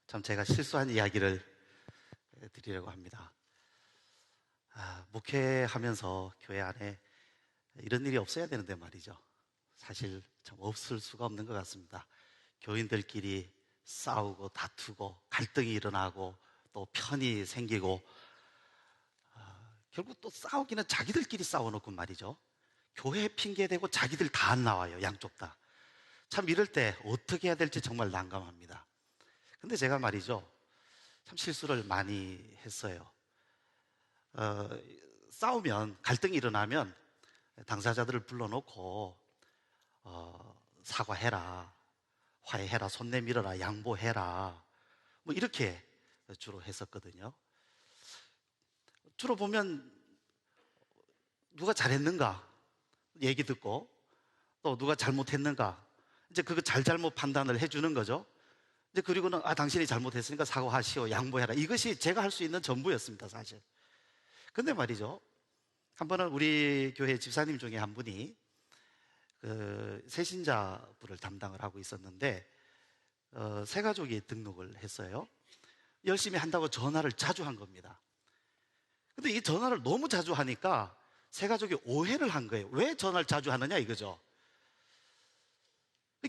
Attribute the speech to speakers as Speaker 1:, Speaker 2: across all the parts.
Speaker 1: 참 제가 실수한 이야기를 드리려고 합니다. 목회하면서 교회 안에 이런 일이 없어야 되는데 말이죠. 사실 참 없을 수가 없는 것 같습니다. 교인들끼리 싸우고 다투고 갈등이 일어나고 또 편이 생기고 결국 또 싸우기는 자기들끼리 싸워놓고 말이죠. 교회 핑계대고 자기들 다 안 나와요. 양쪽 다. 참 이럴 때 어떻게 해야 될지 정말 난감합니다. 근데 제가 말이죠, 참 실수를 많이 했어요. 싸우면, 갈등이 일어나면 당사자들을 불러놓고 사과해라, 화해해라, 손 내밀어라, 양보해라, 뭐 이렇게 주로 했었거든요. 주로 보면 누가 잘했는가 얘기 듣고 또 누가 잘못했는가 이제 그거 잘못 판단을 해주는 거죠. 이제 그리고는 당신이 잘못했으니까 사과하시오, 양보해라. 이것이 제가 할 수 있는 전부였습니다, 사실. 근데 말이죠, 한 번은 우리 교회 집사님 중에 한 분이 그 새신자부를 담당을 하고 있었는데 새 가족이 등록을 했어요. 열심히 한다고 전화를 자주 한 겁니다. 근데 이 전화를 너무 자주 하니까 새 가족이 오해를 한 거예요. 왜 전화를 자주 하느냐 이거죠.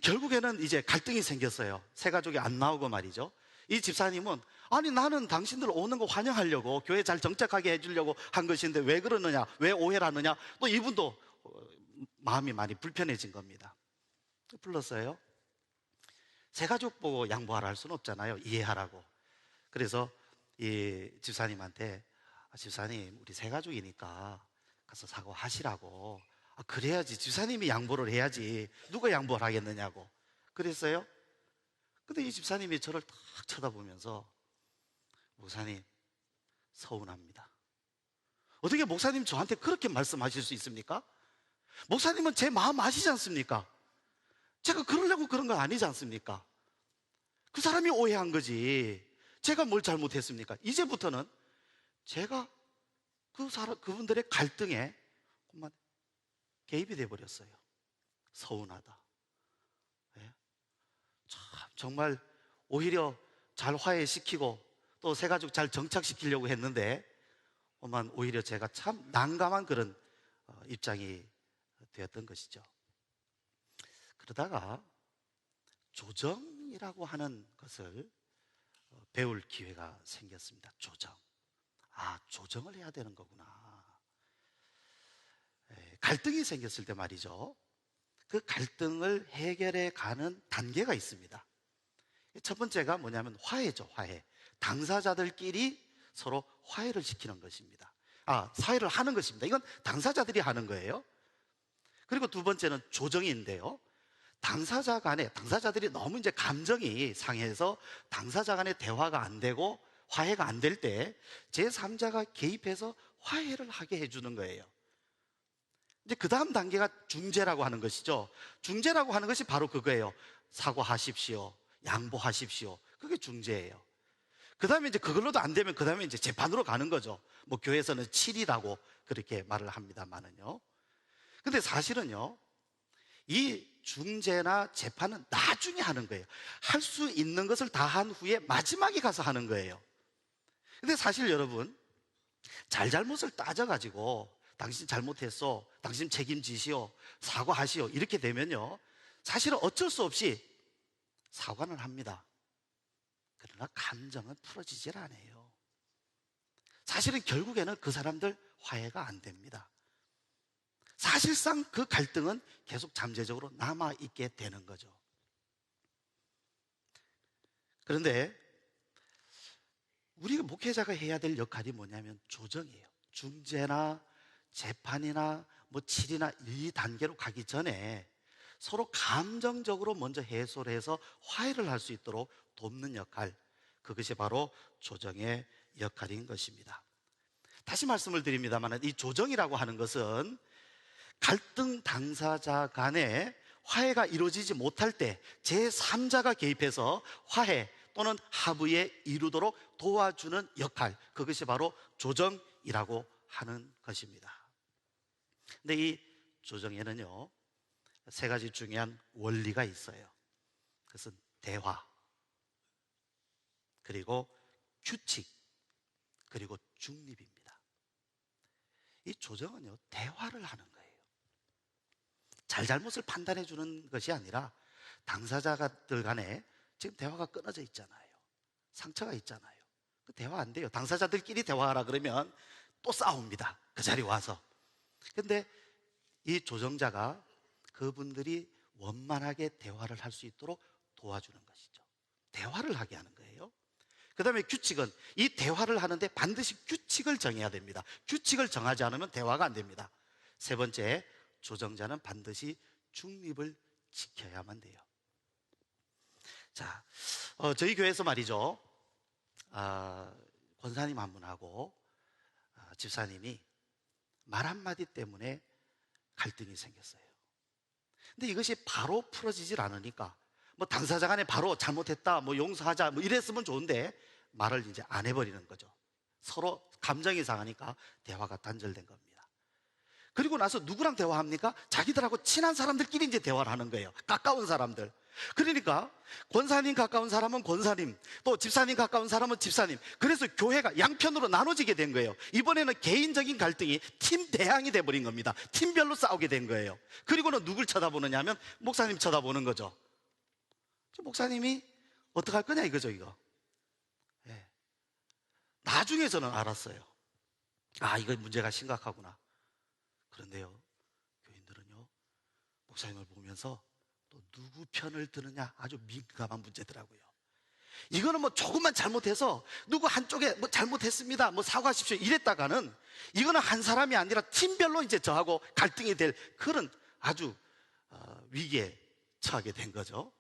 Speaker 1: 결국에는 이제 갈등이 생겼어요. 새 가족이 안 나오고 말이죠. 이 집사님은 아니 나는 당신들 오는 거 환영하려고 교회 잘 정착하게 해주려고 한 것인데 왜 그러느냐, 왜 오해를 하느냐. 또 이분도 마음이 많이 불편해진 겁니다. 불렀어요. 새 가족 보고 양보하라 할 수는 없잖아요. 이해하라고. 그래서 이 집사님한테 집사님 우리 새 가족이니까 가서 사과하시라고. 그래야지 집사님이 양보를 해야지 누가 양보를 하겠느냐고 그랬어요. 근데 이 집사님이 저를 딱 쳐다보면서 목사님 서운합니다. 어떻게 목사님 저한테 그렇게 말씀하실 수 있습니까? 목사님은 제 마음 아시지 않습니까? 제가 그러려고 그런 건 아니지 않습니까? 그 사람이 오해한 거지 제가 뭘 잘못했습니까? 이제부터는 제가 그분들의 갈등에 그만 개입이 돼버렸어요. 서운하다. 네? 정말 오히려 잘 화해시키고 또 새 가족 잘 정착시키려고 했는데 오히려 제가 참 난감한 그런 입장이 되었던 것이죠. 그러다가 조정이라고 하는 것을 배울 기회가 생겼습니다. 조정. 조정을 해야 되는 거구나. 갈등이 생겼을 때 말이죠, 그 갈등을 해결해 가는 단계가 있습니다. 첫 번째가 뭐냐면 화해죠. 화해. 당사자들끼리 서로 화해를 시키는 것입니다. 사회를 하는 것입니다. 이건 당사자들이 하는 거예요. 그리고 두 번째는 조정인데요, 당사자들이 너무 이제 감정이 상해서 당사자 간의 대화가 안 되고 화해가 안 될 때 제3자가 개입해서 화해를 하게 해주는 거예요. 이제 그 다음 단계가 중재라고 하는 것이죠. 중재라고 하는 것이 바로 그거예요. 사과하십시오, 양보하십시오. 그게 중재예요. 그 다음에 이제 그걸로도 안 되면 그 다음에 이제 재판으로 가는 거죠. 뭐 교회에서는 7이라고 그렇게 말을 합니다만은요. 근데 사실은요, 이 중재나 재판은 나중에 하는 거예요. 할 수 있는 것을 다 한 후에 마지막에 가서 하는 거예요. 근데 사실 여러분, 잘못을 따져가지고 당신 잘못했어, 당신 책임지시오, 사과하시오 이렇게 되면요, 사실은 어쩔 수 없이 사과는 합니다. 그러나 감정은 풀어지질 않아요. 사실은 결국에는 그 사람들 화해가 안 됩니다. 사실상 그 갈등은 계속 잠재적으로 남아있게 되는 거죠. 그런데 우리가 목회자가 해야 될 역할이 뭐냐면 조정이에요. 중재나 재판이나 뭐 7이나 이 단계로 가기 전에 서로 감정적으로 먼저 해소를 해서 화해를 할 수 있도록 돕는 역할, 그것이 바로 조정의 역할인 것입니다. 다시 말씀을 드립니다만 이 조정이라고 하는 것은 갈등 당사자 간에 화해가 이루어지지 못할 때 제3자가 개입해서 화해 또는 합의에 이루도록 도와주는 역할, 그것이 바로 조정이라고 하는 것입니다. 근데 이 조정에는요, 세 가지 중요한 원리가 있어요. 그것은 대화, 그리고 규칙, 그리고 중립입니다. 이 조정은요, 대화를 하는 거예요. 잘잘못을 판단해 주는 것이 아니라 당사자들 간에 지금 대화가 끊어져 있잖아요. 상처가 있잖아요. 그 대화 안 돼요. 당사자들끼리 대화하라 그러면 또 싸웁니다. 그 자리에 와서. 근데 이 조정자가 그분들이 원만하게 대화를 할 수 있도록 도와주는 것이죠. 대화를 하게 하는 거예요. 그 다음에 규칙은 이 대화를 하는데 반드시 규칙을 정해야 됩니다. 규칙을 정하지 않으면 대화가 안 됩니다. 세 번째, 조정자는 반드시 중립을 지켜야만 돼요. 자, 저희 교회에서 말이죠. 권사님 한 분하고 집사님이 말 한마디 때문에 갈등이 생겼어요. 근데 이것이 바로 풀어지질 않으니까 뭐 당사자 간에 바로 잘못했다, 뭐 용서하자, 뭐 이랬으면 좋은데 말을 이제 안 해버리는 거죠. 서로 감정이 상하니까 대화가 단절된 겁니다. 그리고 나서 누구랑 대화합니까? 자기들하고 친한 사람들끼리 이제 대화를 하는 거예요. 가까운 사람들. 그러니까 권사님 가까운 사람은 권사님, 또 집사님 가까운 사람은 집사님. 그래서 교회가 양편으로 나눠지게 된 거예요. 이번에는 개인적인 갈등이 팀 대항이 돼버린 겁니다. 팀별로 싸우게 된 거예요. 그리고는 누굴 쳐다보느냐 하면 목사님 쳐다보는 거죠. 목사님이 어떡할 거냐 이거죠, 이거. 예. 나중에 저는 알았어요. 이거 문제가 심각하구나. 그런데요, 교인들은요, 목사님을 보면서 또 누구 편을 드느냐 아주 민감한 문제더라고요. 이거는 뭐 조금만 잘못해서 누구 한쪽에 뭐 잘못했습니다, 뭐 사과하십시오 이랬다가는 이거는 한 사람이 아니라 팀별로 이제 저하고 갈등이 될 그런 아주 위기에 처하게 된 거죠.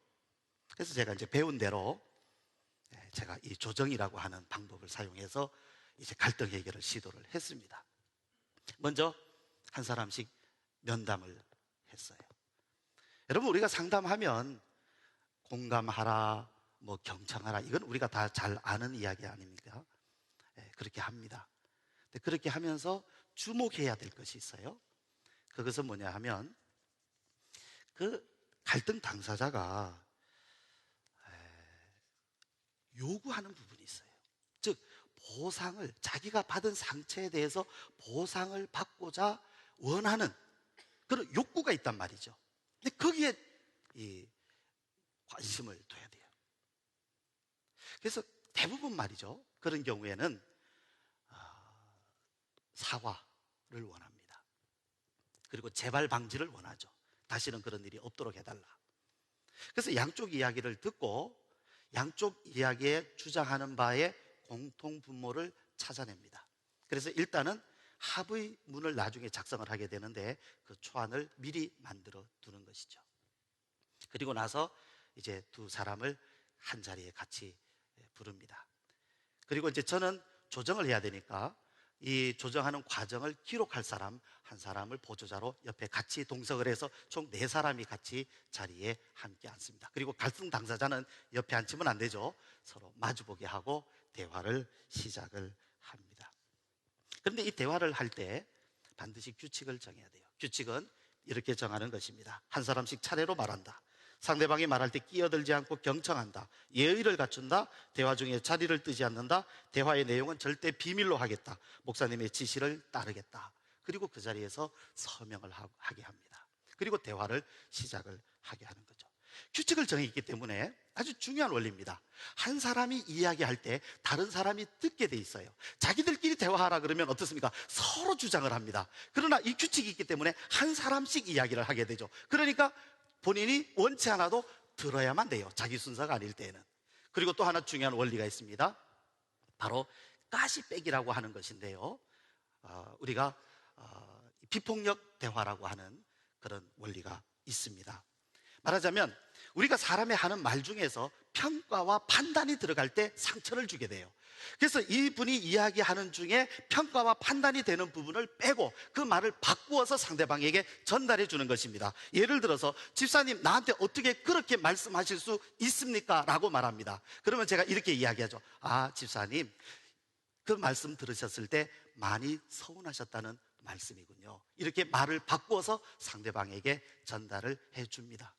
Speaker 1: 그래서 제가 이제 배운 대로 제가 이 조정이라고 하는 방법을 사용해서 이제 갈등 해결을 시도를 했습니다. 먼저 한 사람씩 면담을 했어요. 여러분, 우리가 상담하면 공감하라, 뭐 경청하라, 이건 우리가 다 잘 아는 이야기 아닙니까? 그렇게 합니다. 근데 그렇게 하면서 주목해야 될 것이 있어요. 그것은 뭐냐 하면 그 갈등 당사자가 요구하는 부분이 있어요. 즉 보상을, 자기가 받은 상처에 대해서 보상을 받고자 원하는 그런 욕구가 있단 말이죠. 근데 거기에 이 관심을 둬야 돼요. 그래서 대부분 말이죠, 그런 경우에는 사과를 원합니다. 그리고 재발 방지를 원하죠. 다시는 그런 일이 없도록 해달라. 그래서 양쪽 이야기를 듣고 양쪽 이야기에 주장하는 바에 공통 분모를 찾아냅니다. 그래서 일단은 합의 문을 나중에 작성을 하게 되는데 그 초안을 미리 만들어 두는 것이죠. 그리고 나서 이제 두 사람을 한 자리에 같이 부릅니다. 그리고 이제 저는 조정을 해야 되니까 이 조정하는 과정을 기록할 사람 한 사람을 보조자로 옆에 같이 동석을 해서 총 4사람이 같이 자리에 함께 앉습니다. 그리고 갈등 당사자는 옆에 앉히면 안 되죠. 서로 마주보게 하고 대화를 시작을 합니다. 그런데 이 대화를 할 때 반드시 규칙을 정해야 돼요. 규칙은 이렇게 정하는 것입니다. 한 사람씩 차례로 말한다. 상대방이 말할 때 끼어들지 않고 경청한다. 예의를 갖춘다. 대화 중에 자리를 뜨지 않는다. 대화의 내용은 절대 비밀로 하겠다. 목사님의 지시를 따르겠다. 그리고 그 자리에서 서명을 하게 합니다. 그리고 대화를 시작을 하게 하는 거죠. 규칙을 정했기 때문에 아주 중요한 원리입니다. 한 사람이 이야기할 때 다른 사람이 듣게 돼 있어요. 자기들끼리 대화하라 그러면 어떻습니까? 서로 주장을 합니다. 그러나 이 규칙이 있기 때문에 한 사람씩 이야기를 하게 되죠. 그러니까 본인이 원치 않아도 들어야만 돼요. 자기 순서가 아닐 때에는. 그리고 또 하나 중요한 원리가 있습니다. 바로 가시빼기라고 하는 것인데요, 우리가 비폭력 대화라고 하는 그런 원리가 있습니다. 말하자면 우리가 사람이 하는 말 중에서 평가와 판단이 들어갈 때 상처를 주게 돼요. 그래서 이분이 이야기하는 중에 평가와 판단이 되는 부분을 빼고 그 말을 바꾸어서 상대방에게 전달해 주는 것입니다. 예를 들어서 집사님, 나한테 어떻게 그렇게 말씀하실 수 있습니까? 라고 말합니다. 그러면 제가 이렇게 이야기하죠. 집사님, 그 말씀 들으셨을 때 많이 서운하셨다는 말씀이군요. 이렇게 말을 바꾸어서 상대방에게 전달을 해 줍니다.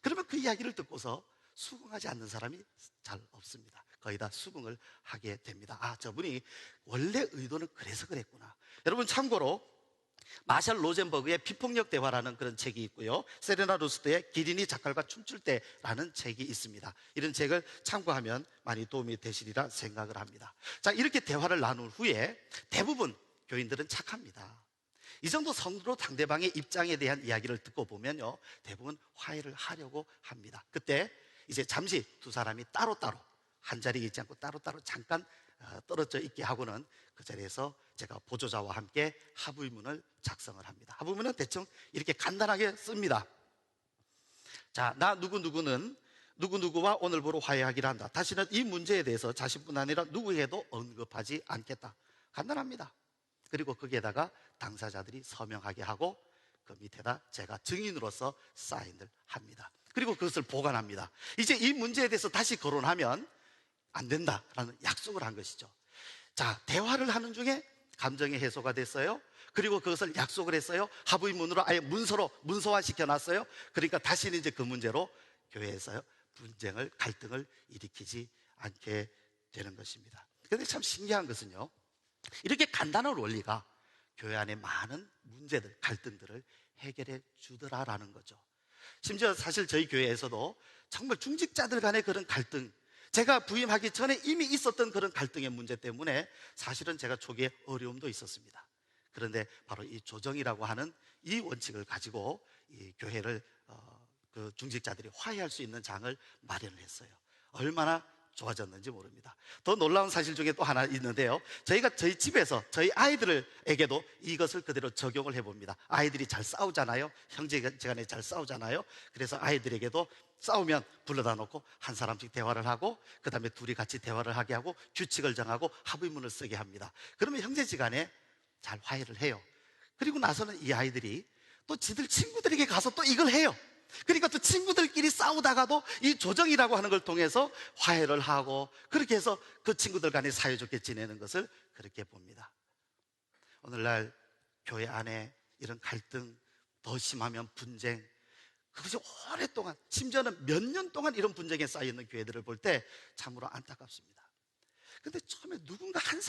Speaker 1: 그러면 그 이야기를 듣고서 수긍하지 않는 사람이 잘 없습니다. 거의 다 수긍을 하게 됩니다. 아, 저분이 원래 의도는 그래서 그랬구나. 여러분 참고로 마샬 로젠버그의 비폭력 대화라는 그런 책이 있고요, 세레나 루스트의 기린이 작갈과 춤출 때라는 책이 있습니다. 이런 책을 참고하면 많이 도움이 되시리라 생각을 합니다. 자, 이렇게 대화를 나눈 후에 대부분 교인들은 착합니다. 이 정도 선으로 상대방의 입장에 대한 이야기를 듣고 보면요, 대부분 화해를 하려고 합니다. 그때 이제 잠시 두 사람이 따로따로 한 자리에 있지 않고 따로따로 잠깐 떨어져 있게 하고는 그 자리에서 제가 보조자와 함께 합의문을 작성을 합니다. 합의문은 대충 이렇게 간단하게 씁니다. 자, 나 누구누구는 누구누구와 오늘부로 화해하기로 한다. 다시는 이 문제에 대해서 자신뿐 아니라 누구에게도 언급하지 않겠다. 간단합니다. 그리고 거기에다가 당사자들이 서명하게 하고 그 밑에다 제가 증인으로서 사인을 합니다. 그리고 그것을 보관합니다. 이제 이 문제에 대해서 다시 거론하면 안 된다라는 약속을 한 것이죠. 자, 대화를 하는 중에 감정이 해소가 됐어요. 그리고 그것을 약속을 했어요. 합의문으로 아예 문서로 문서화시켜 놨어요. 그러니까 다시는 이제 그 문제로 교회에서 분쟁을, 갈등을 일으키지 않게 되는 것입니다. 그런데 참 신기한 것은요, 이렇게 간단한 원리가 교회 안에 많은 문제들, 갈등들을 해결해 주더라라는 거죠. 심지어 사실 저희 교회에서도 정말 중직자들 간의 그런 갈등, 제가 부임하기 전에 이미 있었던 그런 갈등의 문제 때문에 사실은 제가 초기에 어려움도 있었습니다. 그런데 바로 이 조정이라고 하는 이 원칙을 가지고 이 교회를 그 중직자들이 화해할 수 있는 장을 마련을 했어요. 얼마나 좋아졌는지 모릅니다. 더 놀라운 사실 중에 또 하나 있는데요, 저희가 저희 집에서 저희 아이들에게도 이것을 그대로 적용을 해봅니다. 아이들이 잘 싸우잖아요. 형제간에 잘 싸우잖아요. 그래서 아이들에게도 싸우면 불러다 놓고 한 사람씩 대화를 하고 그 다음에 둘이 같이 대화를 하게 하고 규칙을 정하고 합의문을 쓰게 합니다. 그러면 형제지간에 잘 화해를 해요. 그리고 나서는 이 아이들이 또 지들 친구들에게 가서 또 이걸 해요. 그러니까 또 친구들끼리 싸우다가도 이 조정이라고 하는 걸 통해서 화해를 하고 그렇게 해서 그 친구들 간에 사이좋게 지내는 것을 그렇게 봅니다. 오늘날 교회 안에 이런 갈등, 더 심하면 분쟁, 그것이 오랫동안, 심지어는 몇 년 동안 이런 분쟁에 쌓여있는 교회들을 볼 때 참으로 안타깝습니다. 근데 처음에 누군가 한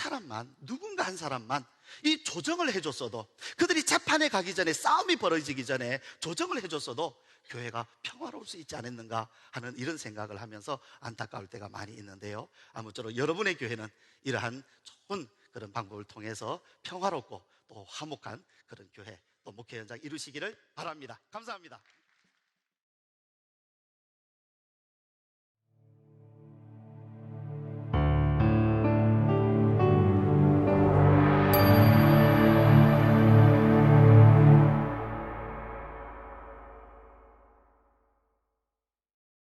Speaker 1: 사람만 이 조정을 해줬어도, 그들이 재판에 가기 전에, 싸움이 벌어지기 전에 조정을 해줬어도 교회가 평화로울 수 있지 않았는가 하는 이런 생각을 하면서 안타까울 때가 많이 있는데요, 아무쪼록 여러분의 교회는 이러한 좋은 그런 방법을 통해서 평화롭고 또 화목한 그런 교회, 또 목회 현장 이루시기를 바랍니다. 감사합니다.